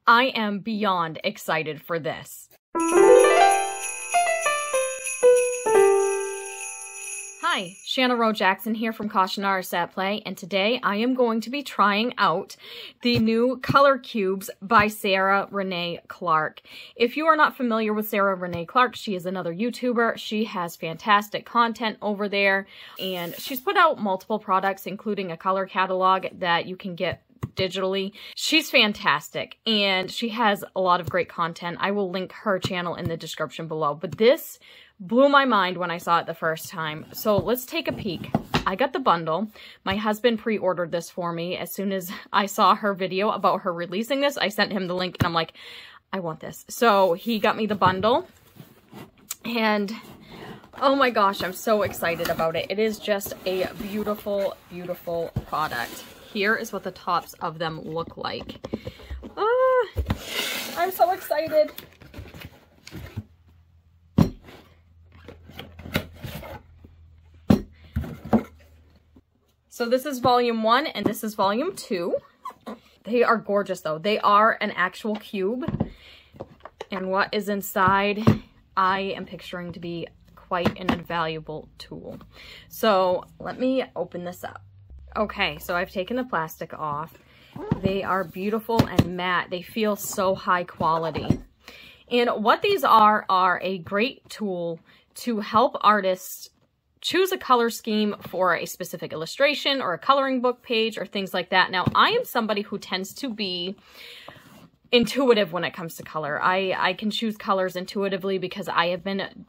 I am beyond excited for this. Hi, Shanna Rowe Jackson here from Caution Artists at Play, and today I am going to be trying out the new color cubes by Sarah Renae Clark. If you are not familiar with Sarah Renae Clark, she is another YouTuber. She has fantastic content over there, and she's put out multiple products, including a color catalog that you can get digitally. She's fantastic, and she has a lot of great content. I will link her channel in the description below, but this blew my mind when I saw it the first time. So let's take a peek. I got the bundle. My husband pre-ordered this for me. As soon as I saw her video about her releasing this, I sent him the link and I'm like, I want this. So he got me the bundle, and oh my gosh, I'm so excited about it. It is just a beautiful, beautiful product. Here is what the tops of them look like. I'm so excited. So this is volume 1 and this is volume 2. They are gorgeous though. They are an actual cube. And what is inside, I am picturing to be quite an invaluable tool. So let me open this up. Okay, so I've taken the plastic off. They are beautiful and matte. They feel so high quality. And what these are a great tool to help artists choose a color scheme for a specific illustration or a coloring book page or things like that. Now, I am somebody who tends to be intuitive when it comes to color. I can choose colors intuitively because I have been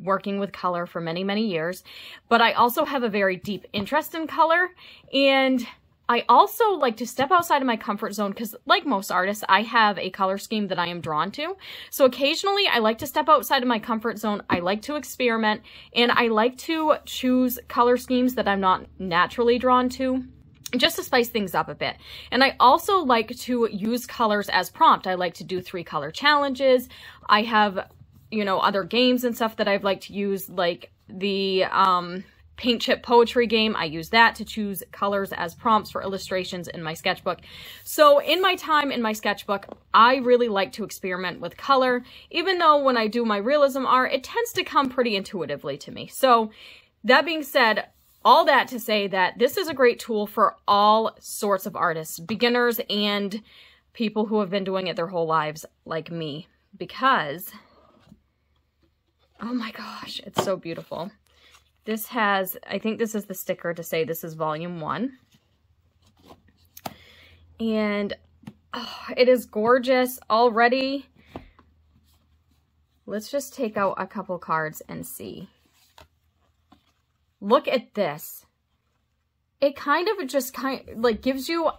working with color for many, many years, but I also have a very deep interest in color, and I also like to step outside of my comfort zone because, like most artists, I have a color scheme that I am drawn to. So occasionally I like to step outside of my comfort zone. I like to experiment, and I like to choose color schemes that I'm not naturally drawn to, just to spice things up a bit. And I also like to use colors as prompt. I like to do 3-color challenges. I have, you know, other games and stuff that I've liked to use, like the paint chip poetry game. I use that to choose colors as prompts for illustrations in my sketchbook. So in my time in my sketchbook, I really like to experiment with color, even though when I do my realism art, it tends to come pretty intuitively to me. So that being said, all that to say that this is a great tool for all sorts of artists, beginners and people who have been doing it their whole lives like me, because oh my gosh, it's so beautiful. This has, I think this is the sticker to say this is volume 1. And oh, it is gorgeous already. Let's just take out a couple cards and see. Look at this. It kind of just gives you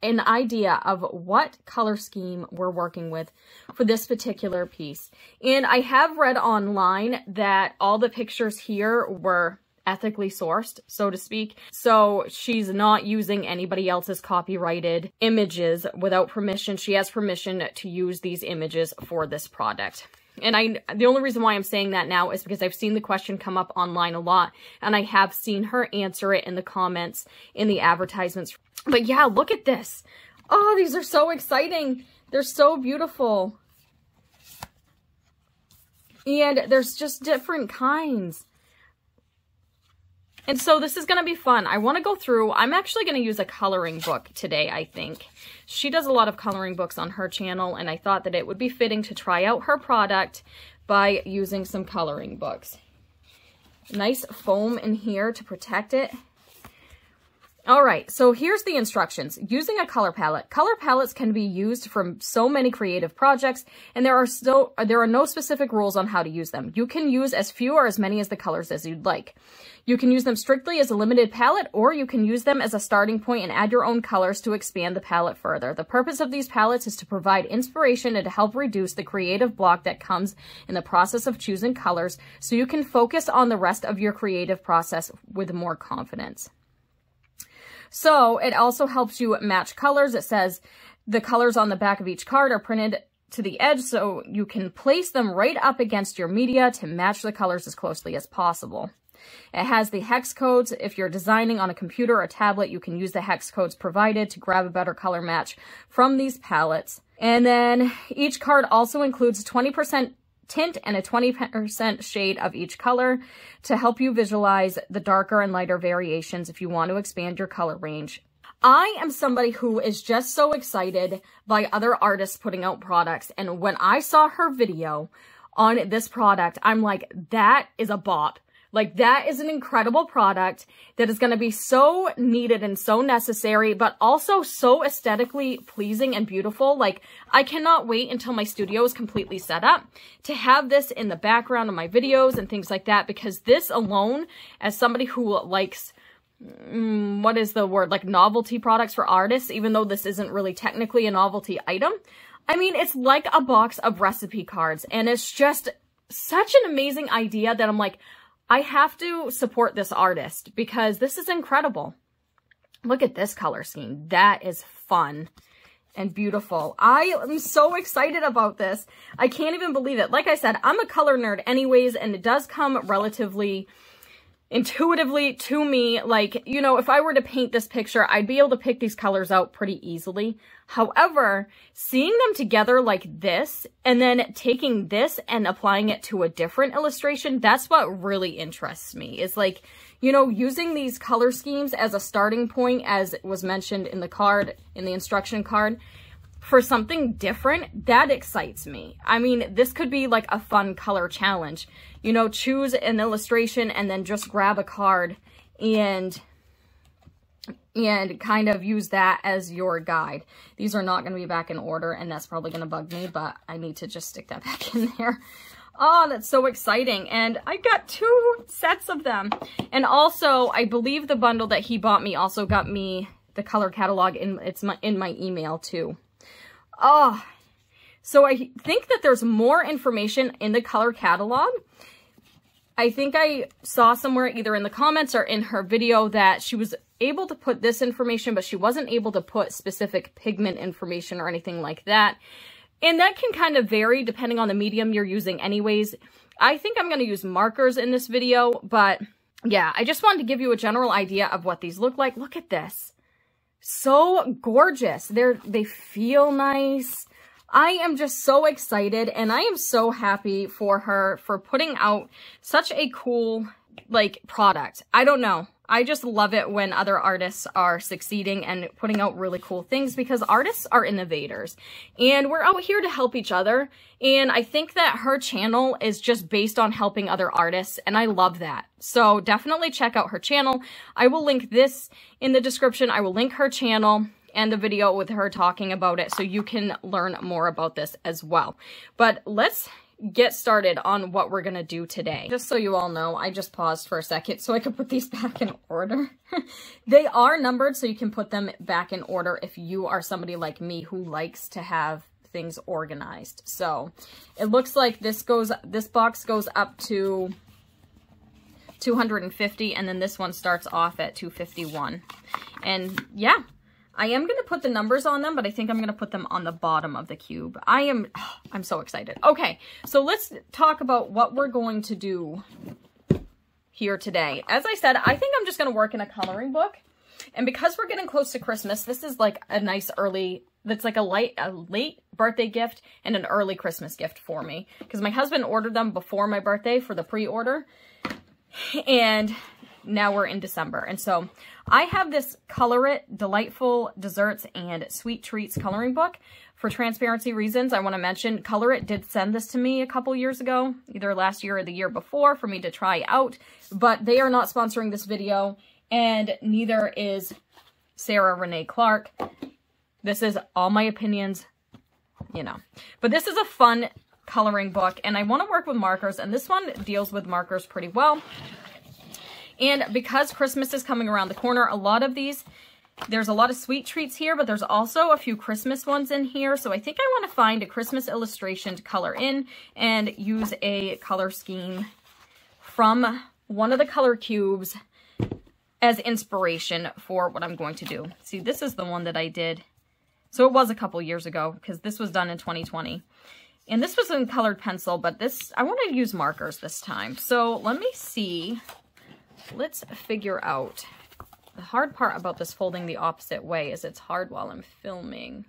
an idea of what color scheme we're working with for this particular piece. And I have read online that all the pictures here were ethically sourced, so to speak. So she's not using anybody else's copyrighted images without permission. She has permission to use these images for this product. And the only reason why I'm saying that now is because I've seen the question come up online a lot, and I have seen her answer it in the comments, in the advertisements. But yeah, look at this. Oh, these are so exciting. They're so beautiful. And there's just different kinds. And so this is going to be fun. I want to go through, I'm actually going to use a coloring book today, I think. She does a lot of coloring books on her channel, and I thought that it would be fitting to try out her product by using some coloring books. Nice foam in here to protect it. All right, so here's the instructions. Using a color palette. Color palettes can be used for so many creative projects, and there are no specific rules on how to use them. You can use as few or as many as the colors as you'd like. You can use them strictly as a limited palette, or you can use them as a starting point and add your own colors to expand the palette further. The purpose of these palettes is to provide inspiration and to help reduce the creative block that comes in the process of choosing colors, so you can focus on the rest of your creative process with more confidence. So it also helps you match colors. It says the colors on the back of each card are printed to the edge, so you can place them right up against your media to match the colors as closely as possible. It has the hex codes. If you're designing on a computer or tablet, you can use the hex codes provided to grab a better color match from these palettes. And then each card also includes 20% tint and a 20% shade of each color to help you visualize the darker and lighter variations if you want to expand your color range. I am somebody who is just so excited by other artists putting out products. And when I saw her video on this product, I'm like, that is a bop. Like, that is an incredible product that is going to be so needed and so necessary, but also so aesthetically pleasing and beautiful. Like, I cannot wait until my studio is completely set up to have this in the background of my videos and things like that, because this alone, as somebody who likes, what is the word, like novelty products for artists, even though this isn't really technically a novelty item, I mean, it's like a box of recipe cards, and it's just such an amazing idea that I'm like, I have to support this artist because this is incredible. Look at this color scheme. That is fun and beautiful. I am so excited about this. I can't even believe it. Like I said, I'm a color nerd anyways, and it does come relatively intuitively to me. Like, you know, if I were to paint this picture, I'd be able to pick these colors out pretty easily. However, seeing them together like this, and then taking this and applying it to a different illustration, that's what really interests me. Is like, you know, using these color schemes as a starting point, as was mentioned in the card, in the instruction card, for something different, that excites me. I mean, this could be like a fun color challenge. You know, choose an illustration and then just grab a card and kind of use that as your guide. These are not going to be back in order, and that's probably going to bug me, but I need to just stick that back in there. Oh, that's so exciting. And I got 2 sets of them. And also, I believe the bundle that he bought me also got me the color catalog in my email too. Oh, so I think that there's more information in the color catalog. I think I saw somewhere either in the comments or in her video that she was able to put this information, but she wasn't able to put specific pigment information or anything like that. And that can kind of vary depending on the medium you're using anyways. I think I'm going to use markers in this video, but yeah, I just wanted to give you a general idea of what these look like. Look at this. So gorgeous. They feel nice. I am just so excited, and I am so happy for her for putting out such a cool, like, product. I don't know. I just love it when other artists are succeeding and putting out really cool things, because artists are innovators and we're out here to help each other. And I think that her channel is just based on helping other artists, and I love that. So definitely check out her channel. I will link this in the description. I will link her channel and the video with her talking about it so you can learn more about this as well. But let's get started on what we're gonna do today. Just so you all know, I just paused for a second so I could put these back in order. They are numbered, so you can put them back in order if you are somebody like me who likes to have things organized. So it looks like this box goes up to 250, and then this one starts off at 251. And yeah, I am going to put the numbers on them, but I think I'm going to put them on the bottom of the cube. I'm so excited. Okay, so let's talk about what we're going to do here today. As I said, I think I'm just going to work in a coloring book. And because we're getting close to Christmas, this is like a nice early, that's like a late birthday gift and an early Christmas gift for me. Because my husband ordered them before my birthday for the pre-order. And now we're in December. And so I have this ColorIt Delightful Desserts and Sweet Treats coloring book. For transparency reasons, I want to mention ColorIt did send this to me a couple years ago, either last year or the year before, for me to try out. But they are not sponsoring this video, and neither is Sarah Renae Clark. This is all my opinions, you know. But this is a fun coloring book, and I want to work with markers, and this one deals with markers pretty well. And because Christmas is coming around the corner, a lot of these, there's a lot of sweet treats here, but there's also a few Christmas ones in here. So I think I want to find a Christmas illustration to color in and use a color scheme from one of the color cubes as inspiration for what I'm going to do. See, this is the one that I did. So it was a couple years ago, because this was done in 2020. And this was in colored pencil, but this, I want to use markers this time. So let me see. Let's figure out. The hard part about this folding the opposite way is it's hard while I'm filming.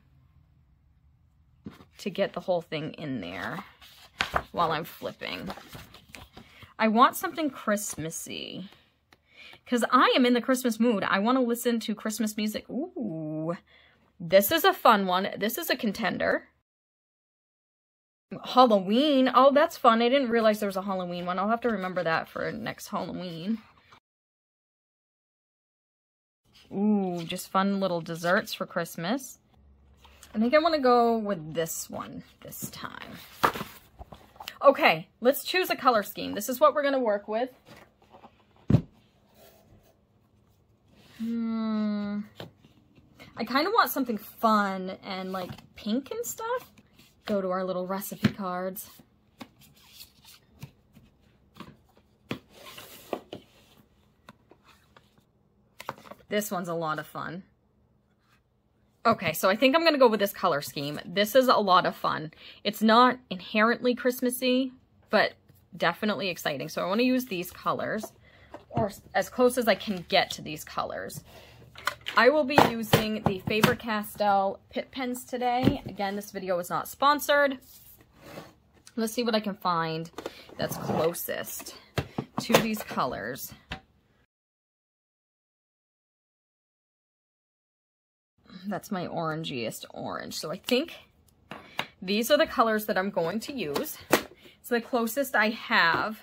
to get the whole thing in there while I'm flipping. I want something Christmassy because I am in the Christmas mood. I want to listen to Christmas music. Ooh, this is a fun one. This is a contender. Halloween. Oh, that's fun. I didn't realize there was a Halloween one. I'll have to remember that for next Halloween. Ooh, just fun little desserts for Christmas. I think I want to go with this one this time. Okay, let's choose a color scheme. This is what we're going to work with. I kind of want something fun and like pink and stuff. Go to our little recipe cards. This one's a lot of fun. Okay, so I think I'm going to go with this color scheme. This is a lot of fun. It's not inherently Christmassy, but definitely exciting. So I want to use these colors, or as close as I can get to these colors. I will be using the Faber-Castell Pitt pens today. Again, this video is not sponsored. Let's see what I can find that's closest to these colors. That's my orangiest orange. So I think these are the colors that I'm going to use. It's the closest I have,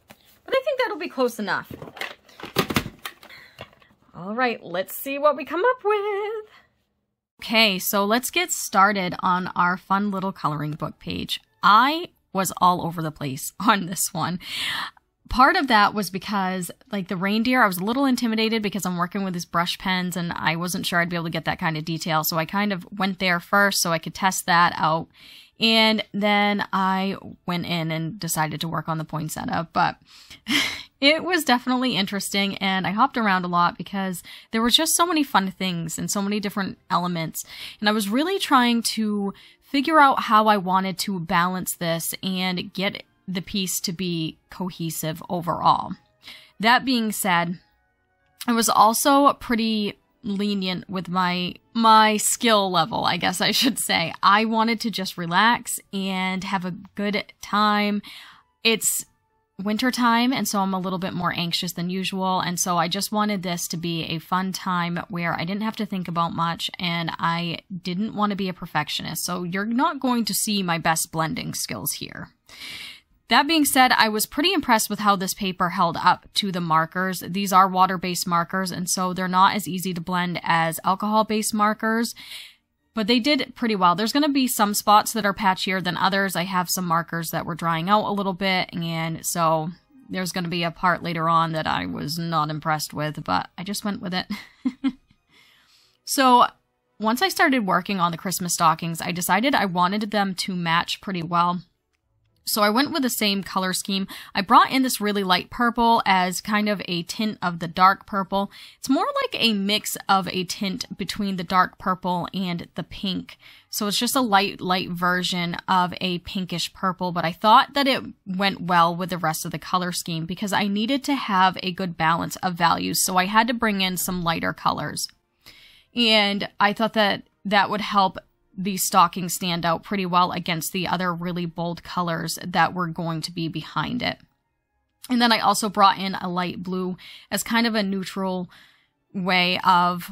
but I think that'll be close enough. All right, let's see what we come up with. Okay, so let's get started on our fun little coloring book page. I was all over the place on this one. Part of that was because, like the reindeer, I was a little intimidated because I'm working with these brush pens and I wasn't sure I'd be able to get that kind of detail. So I kind of went there first so I could test that out. And then I went in and decided to work on the poinsettia. But it was definitely interesting and I hopped around a lot because there were just so many fun things and so many different elements. And I was really trying to figure out how I wanted to balance this and get the piece to be cohesive overall. That being said, I was also pretty lenient with my skill level, I guess I should say. I wanted to just relax and have a good time. It's winter time, and so I'm a little bit more anxious than usual, and so I just wanted this to be a fun time where I didn't have to think about much, and I didn't want to be a perfectionist. So you're not going to see my best blending skills here. That being said, I was pretty impressed with how this paper held up to the markers. These are water-based markers, and so they're not as easy to blend as alcohol-based markers, but they did pretty well. There's going to be some spots that are patchier than others. I have some markers that were drying out a little bit, and so there's going to be a part later on that I was not impressed with, but I just went with it. So once I started working on the Christmas stockings, I decided I wanted them to match pretty well. So I went with the same color scheme. I brought in this really light purple as kind of a tint of the dark purple. It's more like a mix of a tint between the dark purple and the pink. So it's just a light version of a pinkish purple, but I thought that it went well with the rest of the color scheme because I needed to have a good balance of values. So I had to bring in some lighter colors. And I thought that that would help the stockings stand out pretty well against the other really bold colors that were going to be behind it. And then I also brought in a light blue as kind of a neutral way of,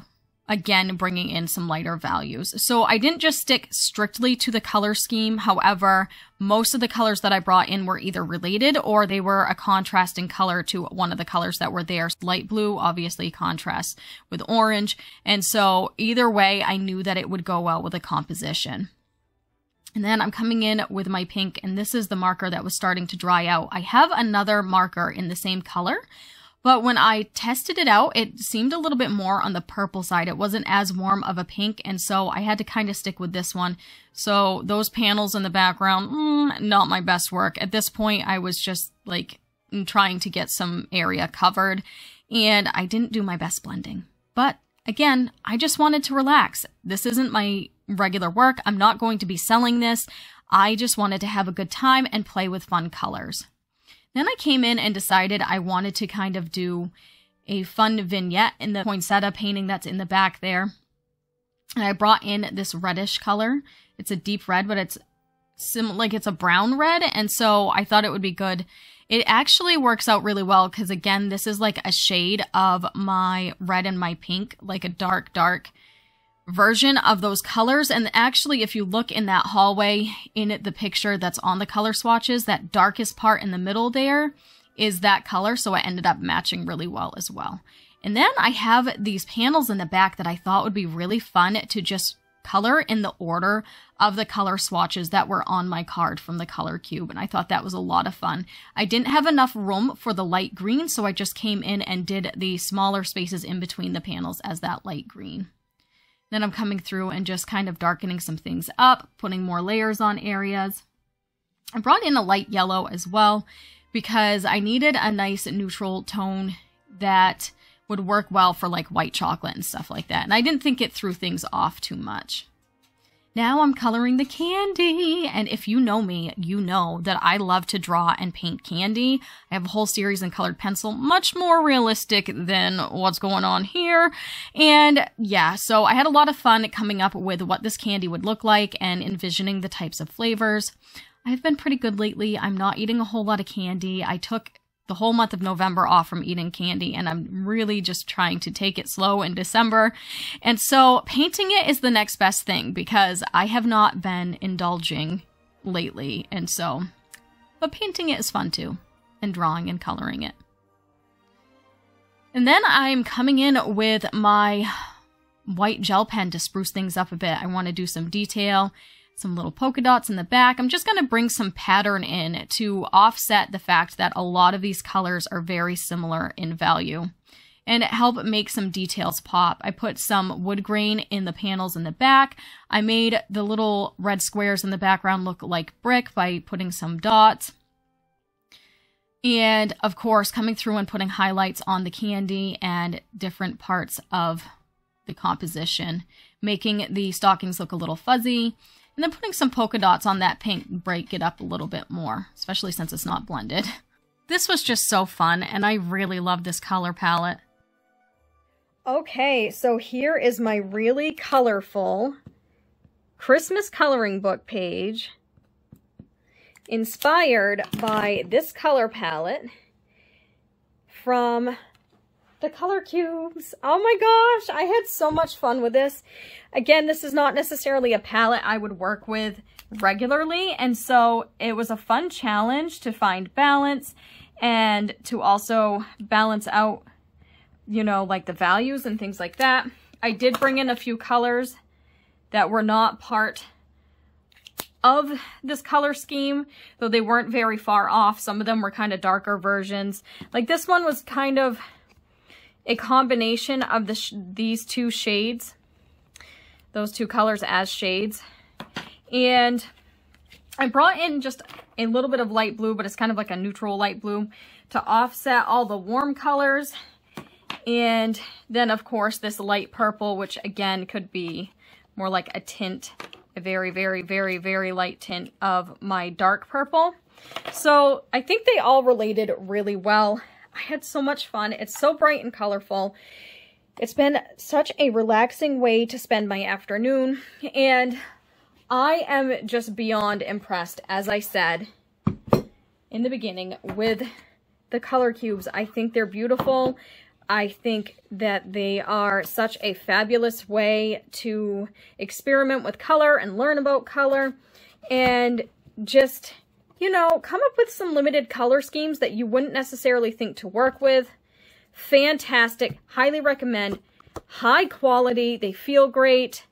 again, bringing in some lighter values. So I didn't just stick strictly to the color scheme. However, most of the colors that I brought in were either related or they were a contrasting color to one of the colors that were there. Light blue obviously contrasts with orange. And so either way, I knew that it would go well with a composition. And then I'm coming in with my pink, and this is the marker that was starting to dry out. I have another marker in the same color, but when I tested it out, it seemed a little bit more on the purple side. It wasn't as warm of a pink, and so I had to kind of stick with this one. So those panels in the background, not my best work. At this point, I was just like trying to get some area covered, and I didn't do my best blending. But again, I just wanted to relax. This isn't my regular work. I'm not going to be selling this. I just wanted to have a good time and play with fun colors. Then I came in and decided I wanted to kind of do a fun vignette in the poinsettia painting that's in the back there. And I brought in this reddish color. It's a deep red, but it's like it's a brown red. And so I thought it would be good. It actually works out really well because, again, this is like a shade of my red and my pink, like a dark, dark version of those colors. And actually, if you look in that hallway in the picture that's on the color swatches, that darkest part in the middle there is that color. So it ended up matching really well as well. And then I have these panels in the back that I thought would be really fun to just color in the order of the color swatches that were on my card from the color cube. And I thought that was a lot of fun. I didn't have enough room for the light green, so I just came in and did the smaller spaces in between the panels as that light green. Then I'm coming through and just kind of darkening some things up, putting more layers on areas. I brought in a light yellow as well because I needed a nice neutral tone that would work well for like white chocolate and stuff like that. And I didn't think it threw things off too much. Now I'm coloring the candy. And if you know me, you know that I love to draw and paint candy. I have a whole series in colored pencil, much more realistic than what's going on here. And yeah, so I had a lot of fun coming up with what this candy would look like and envisioning the types of flavors. I've been pretty good lately. I'm not eating a whole lot of candy. I took the whole month of November off from eating candy, and I'm really just trying to take it slow in December. And so painting it is the next best thing because I have not been indulging lately. And so, but painting it is fun too, and drawing and coloring it. And then I'm coming in with my white gel pen to spruce things up a bit. I want to do some detail, some little polka dots in the back. I'm just going to bring some pattern in to offset the fact that a lot of these colors are very similar in value and help make some details pop. I put some wood grain in the panels in the back. I made the little red squares in the background look like brick by putting some dots. And of course, coming through and putting highlights on the candy and different parts of the composition, making the stockings look a little fuzzy. And then putting some polka dots on that pink, break it up a little bit more, especially since it's not blended. This was just so fun, and I really love this color palette. Okay, so here is my really colorful Christmas coloring book page, inspired by this color palette from the color cubes. Oh my gosh, I had so much fun with this. Again, this is not necessarily a palette I would work with regularly, and so it was a fun challenge to find balance and to also balance out, you know, like the values and things like that. I did bring in a few colors that were not part of this color scheme, though they weren't very far off. Some of them were kind of darker versions. Like this one was kind of a combination of these two shades, those two colors as shades. And I brought in just a little bit of light blue, but it's kind of like a neutral light blue to offset all the warm colors. And then of course this light purple, which again could be more like a tint, a very, very, very, very light tint of my dark purple. So I think they all related really well. I had so much fun. It's so bright and colorful. It's been such a relaxing way to spend my afternoon, and I am just beyond impressed, as I said in the beginning, with the color cubes. I think they're beautiful. I think that they are such a fabulous way to experiment with color and learn about color, and just, you know, come up with some limited color schemes that you wouldn't necessarily think to work with. Fantastic. Highly recommend. High quality. They feel great.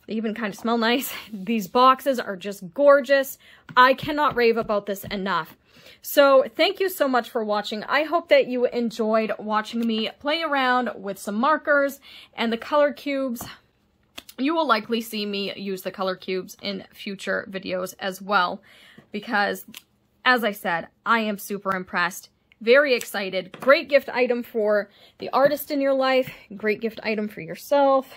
They even kind of smell nice. These boxes are just gorgeous. I cannot rave about this enough. So thank you so much for watching. I hope that you enjoyed watching me play around with some markers and the color cubes. You will likely see me use the color cubes in future videos as well, because as I said, I am super impressed. Very excited. Great gift item for the artist in your life. Great gift item for yourself.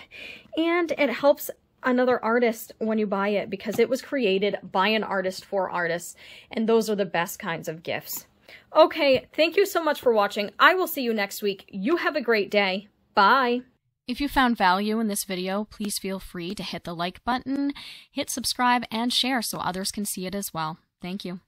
And it helps another artist when you buy it, because it was created by an artist for artists. And those are the best kinds of gifts. Okay, thank you so much for watching. I will see you next week. You have a great day. Bye. If you found value in this video, please feel free to hit the like button, hit subscribe, and share so others can see it as well. Thank you.